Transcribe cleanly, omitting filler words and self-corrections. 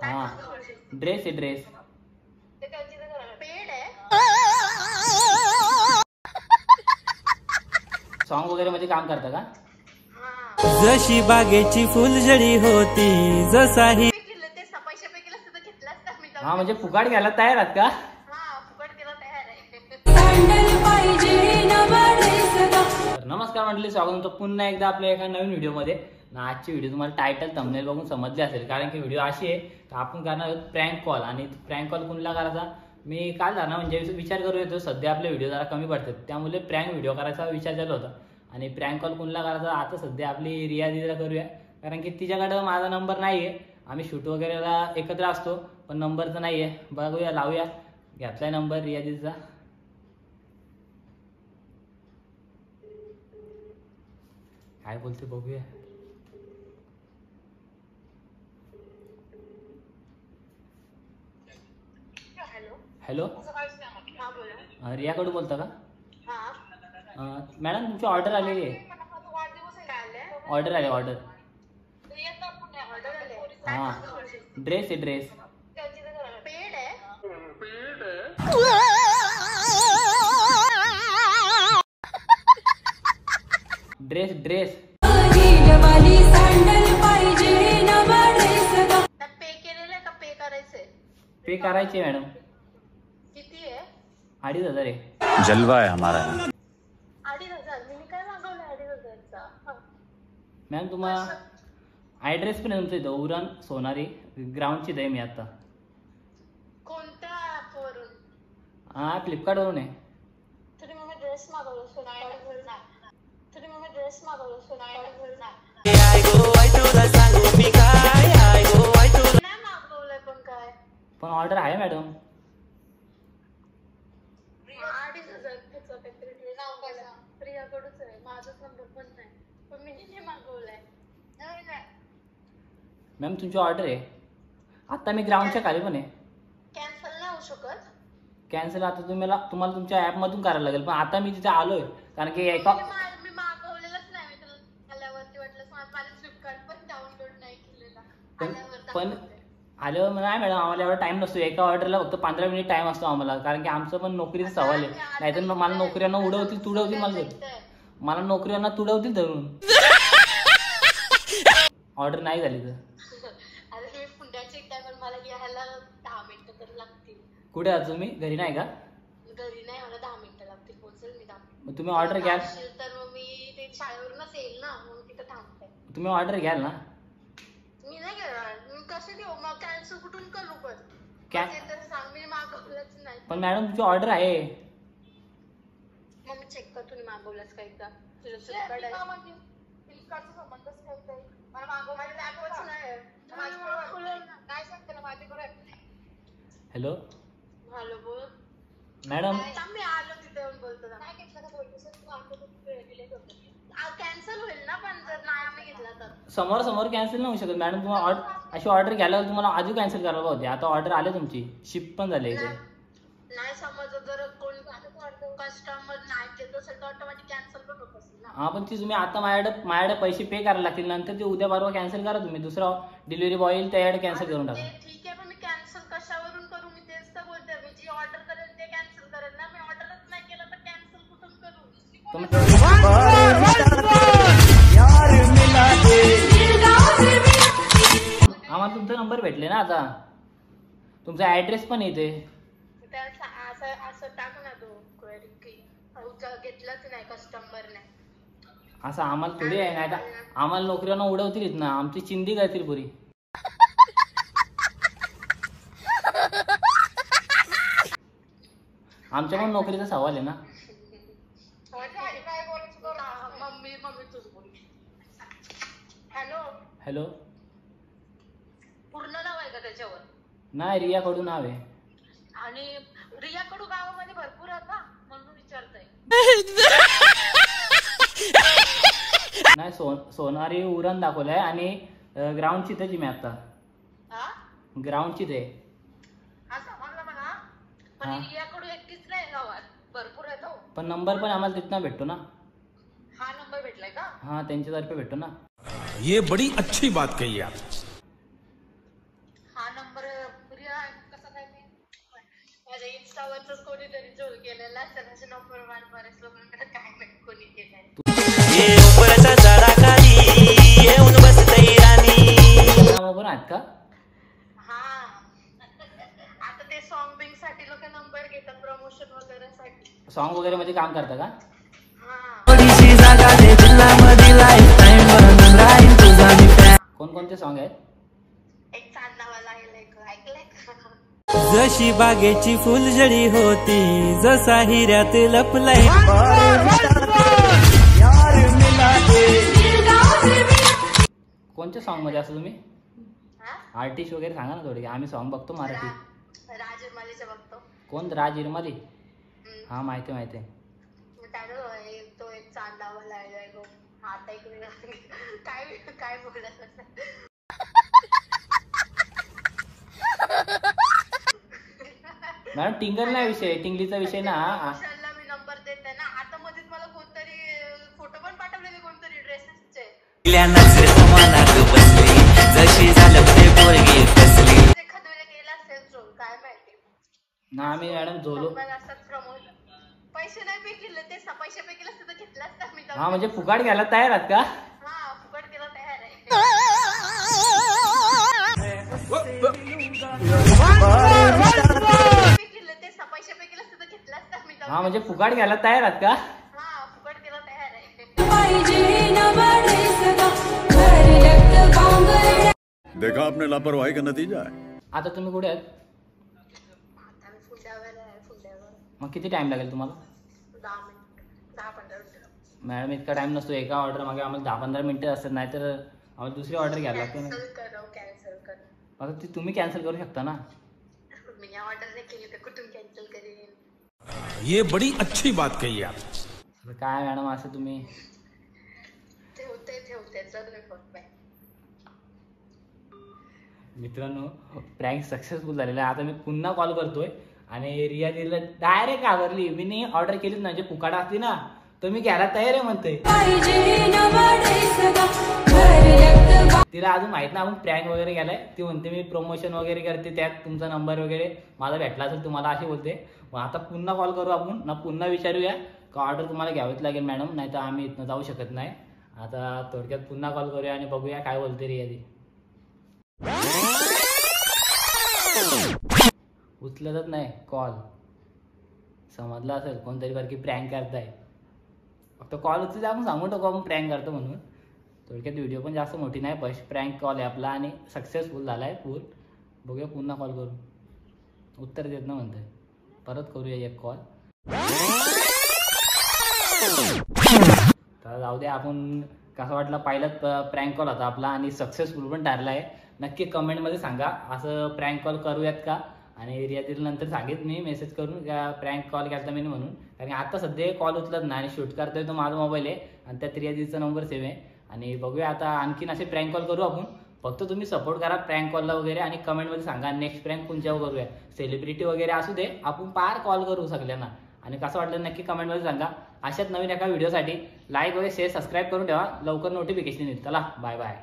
हाँ ड्रेस है dress. Paid आहे। सॉन्ग वगैरे मध्ये काम करता का? जशी बागेची फुलझडी होती जसाही ते पैसे पैकी सुद्धा घेतलास का मी? हा म्हणजे फुकाट घ्यायला तयार आहात का? हा फुकट केला तयार आहे। नमस्कार मंडळी, स्वागत तुमचं पुन्हा एकदा आपल्या एका नवीन व्हिडिओमध्ये। आजची व्हिडिओ तुम्हाला टायटल थंबनेल बघून समजले असेल, कारण की व्हिडिओ अशी आहे तर आपण करणार आहोत प्रँक कॉल। आणि प्रँक कॉल कुणाला करायचा मी काल झाला म्हणजे विचार करू येतो, सध्या आपले व्हिडिओ जरा कमी पडतात त्यामुळे प्रँक व्हिडिओ करायचा विचार चालू होता। आणि प्रँक कॉल कुणाला करायचा आता सध्या आपली रिया दीदीला करूया, कारण की तिच्याकडे माझा नंबर नाही आहे। आम्ही शूट वगैरेला एकत्र असतो पण नंबर तर नाही आहे। बघूया, लावूया। घेतलाय नंबर रिया दीदीचा। काय बोलते बघूया। हॅलो, रियाकडून बोलता का? मॅडम तुमची ऑर्डर आलेली आहे। ऑर्डर आले ऑर्डर। हां ड्रेस आहे ड्रेस। पेड आहे। ड्रेस ड्रेस पे केलेलं का पे करायचंय? पे करायचे मॅडम। किती आहे? 2,500 आहे। जलवा है हमारा। 2,500 मी काय मागवलं 2,500चा? मॅम तुम्हाला ॲड्रेस पण आहे तुमचा इथं, उरण सोनारी ग्राउंडची आहे मी आता। कोणत्या ऍप वरून? हां फ्लिपकार्टवरून आहे। तुम्ही मग ड्रेस मागवलं फ्लिपकार्टवरून? तुम्ही मग ड्रेस मागवलं फ्लिपकार्टवरून? नाही मागवलंय पण काय? पण ऑर्डर आहे मॅडम। 2,500 त्याचं काहीतरी ड्रेस मागवला प्रियाकडूनच आहे, माझाच नंबर पण नाही, पण मी नाही मागवलाय। नाही नाही मॅम तुमची ऑर्डर आहे आता, मी ग्राउंडच्या खाली पण आहे। कॅन्सल नाही होऊ शकत? कॅन्सल आता तुम्हाला तुमच्या ॲपमधून करायला लागेल, पण आता मी तिथे आलोय कारण की एका मी मागवलेलंच नाही। मी तुला आल्यावरती वाटलं माझं फ्लिपकार्ट पण डाउनलोड नाही केलेला। पण आल्यावर नाही मॅडम, आम्हाला एवढा टाइम नसतो। एका ऑर्डरला फक्त 15 मिनिट टाइम असतो आम्हाला, कारण की आमचं पण नोकरीचा सवाल आहे। नाहीतर मग मला नोकऱ्यांना तुडवतील मला नोकऱ्यांना तुडवतील धरून। ऑर्डर नाही झाली तर अरे तुम्ही पुण्याचे एकदा, पण मला यायला 10 मिनिटं तर लागतील। कुठे आहात तुम्ही? घरी नाही का? घरी नाही, मला 10 मिनिटं लागतील, पोहोचेल मी 10 मिनिटं। मग तुम्ही ऑर्डर घ्याल तर मग मी ते शाळेवरूनच येईल ना, म्हणून तिथं थांबते। तुम्ही ऑर्डर घ्याल ना? मी नाही घेणार, मी कसं घेऊ मग? कॅन्सल कुठून करू? पण तर सांग, मी मागवलंच नाही। पण मॅडम तुमची ऑर्डर आहे। मग मी चेक कर, तुम्ही मागवलंच का एकदा? तुझं फ्लिपकार्ट आहे? फ्लिपकार्टचा संबंधच काही मला मागवलं नाही। काय सांगते ना माझ्याकडे? हॅलो हॅलो बोल मॅडम। मी आलो तिथे येऊन बोलतो ना। काय घेतलं का बोलतो? कॅन्सल होईल ना, पण जर नाही आम्ही घेतला तर समोर कॅन्सल नाही होऊ शकत मॅडम। तुम्हाला अशी ऑर्डर घ्यायला तुम्हाला आधी कॅन्सल करायला होते। आता ऑर्डर आले तुमची, शिप पण झाले इथे। नाही समज जर कोणी कस्टमर नाही घेत असेल तर ऑटोमॅटिक कॅन्सल पण होत असेल ना। हा पण ती तुम्ही आता माझ्याकडे पैसे पे करायला लागतील, नंतर ते उद्या परवा कॅन्सल करा तुम्ही। दुसरा डिलिव्हरी बॉय येईल त्याच्याकडे कॅन्सल करून टाका। ठीक आहे, पण मी कॅन्सल कशावरून करू? मी तेच तर बोलते, मी जी ऑर्डर करेल ते कॅन्सल करेल ना। मी ऑर्डरच नाही केलं तर कॅन्सल कुठून करू? आम्हाला तुमचा नंबर भेटले ना आता, तुमचा ऍड्रेस पण येते। असं टाक ना तू क्वेरी की घेतलंच नाही कस्टमरने। असं आम्हाला थोडी आहे, नाही तर आम्हाला नोकऱ्यांना उडवतील ना, आमची चिंदी करतील पुरी। आमच्या पण नोकरीचा सवाल आहे ना। हॅलो हॅलो पूर्ण नाव आहे का त्याच्यावर? नाही, रियाकडून नाव आहे। आणि रियाकडू गावामध्ये भरपूर आहेत ना, म्हणून विचारताय। नाही सोनारी उरण दाखवलंय आणि ग्राउंडची त्याची मी आता ग्राउंडची ते समजलं मला, पण रियाकडू एकटीच नाही गावात, भरपूर आहेत हो। पण नंबर पण आम्हाला तिथनं भेटतो ना। हा नंबर भेटलाय का? हाँ त्यांच्यातर्फे भेटतो ना। ये बड़ी अच्छी बात कही आप। हा नंबर रिया कसा काय ते माझ्या इन्स्टावरच कोणीतरी जोड केलेला त्याचा नंबर मला बरेच लोकांकडे काय नाही कोणी केलाय येऊन बसतई राणी बघून आहेत का? हा आता ते सॉन्ग बिंग साठी लोक नंबर घेतात प्रमोशन वगैरे साठी सॉन्ग वगैरे मध्ये काम करता का? थोडीशी जागा दे दिलामध्ये लाईफ टाइम बनून राहील तुझा मी fan. कोणकोणते सॉन्ग आहेत? एक चांदणावाला ऐकलंय का जशी बागेची फुलझडी होती जसा हिऱ्यात लपलाय कोणत्या सॉन्ग मध्ये असं तुम्ही हा आर्टिस्ट वगैरे सांगा ना थोडी, आम्ही सॉन्ग बघतो मराठी. राजमालीचं बघतो कोण? राज इरमाली? हा माहिती आहे तो एक चांदणावाला आहे गो आता इकडे काय काय बोलत मॅडम टिंगल नाही विषय, टिंगलीचा विषय ना. विशालला मी नंबर देते ना आता मध्येच मला कोणतरी फोटो पण पाठवलेले कोणतरी ड्रेसेसचे मनात बसली जशी झालं ते पोरगी फसली एखाद्याला गेला असेल जो काय माहिती ना आम्ही मॅडम झोलो. मला असंच प्रमोट पैसे नाही पे केले ते पैसे पे केले असते तर घेतला असता मी हा म्हणजे फुकाट घ्यायला तयार आहात का? हा फुकट केला तयार आहे पैसे पे केले असते तर घेतला असता मी हा म्हणजे फुकाट घ्यायला तयार आहात का? हा फुकट केला तयार आहे देखा आपने लापरवाही का नतीजा है. आता तुम्ही कुठे आहेत? आता मी फुंड्यावर मग किती टाइम लागेल तुम्हाला? 10-15 मिनिटं मॅडम इतका टाइम नसतो एका ऑर्डर मागे, आम्हाला 10-15 मिनिटं असतात, नाहीतर आम्हाला दुसरी ऑर्डर घ्यायला लागते ना. कॅन्सल कर आता ती तुम्ही कॅन्सल करू शकता ना. मी या ऑर्डर नाही केली तर कुठून कॅन्सल करेन ये बड़ी अच्छी बात कही आप. आता काय मॅडम असं तुम्ही ठेवते चल मी फोन बाय मित्रांनो प्रँक सक्सेसफुल झालेला आहे. आता मी पुन्हा कॉल करतोय आणि रिया दिला डायरेक्ट घाबरली. मी नाही ऑर्डर केलीच म्हणजे फुकाट असली ना तर मी घ्यायला तयार आहे म्हणतोय. तिला अजून माहित ना आपण प्रँक वगैरे केलाय. ती म्हणते मी प्रमोशन वगैरे करते त्यात तुमचा नंबर वगैरे माझा भेटला असेल तुम्हाला असे बोलते. मग आता पुन्हा कॉल करू आपण ना, पुन्हा विचारूया का ऑर्डर तुम्हाला घ्यावीच लागेल मॅडम, नाही तर आम्ही इथनं जाऊ शकत नाही. आता थोडक्यात पुन्हा कॉल करूया आणि बघूया काय बोलते रिया ती. उचलतच नाही कॉल. समजलं असेल कोणतरी बारकी प्रँक करताय. फक्त कॉल उचलते आपण सांगून टाकू आपण प्रँक करतो म्हणून. थोडक्यात व्हिडिओ पण जास्त मोठी नाही, फर्स्ट प्रँक कॉल आहे आपला आणि सक्सेसफुल झाला आहे फुल. बघूया पुन्हा कॉल करू. उत्तर देत ना म्हणतोय. परत करूया एक कॉल. तर जाऊ द्या. आपण कसं वाटलं पहिलाच प्रँक कॉल होता आपला आणि सक्सेसफुल पण ठरला आहे. नक्की कमेंटमध्ये सांगा असं प्रँक कॉल करूयात का. आणि रियातील नंतर सांगित मी मेसेज करून का प्रँक कॉल केला मी म्हणून, कारण आता सध्या कॉल उचलत नाही आणि शूट करतोय तो माझा मोबाईल आहे आणि त्यात रियादीचा नंबर सेव्ह आहे. आणि बघूया आता आणखीन असे प्रँक कॉल करू आपण. फक्त तुम्ही सपोर्ट करा प्रँक कॉलला वगैरे आणि कमेंटमध्ये सांगा नेक्स्ट प्रँक कोणच्यावर करूया. सेलिब्रिटी वगैरे असू दे, आपण पार कॉल करू सगळ्यांना. आणि कसं वाटलं नक्की कमेंटमध्ये सांगा. अशाच नवीन एका व्हिडिओसाठी लाईक वगैरे शेअर सबस्क्राईब करून ठेवा. लवकर नोटिफिकेशन येईल. चला बाय बाय.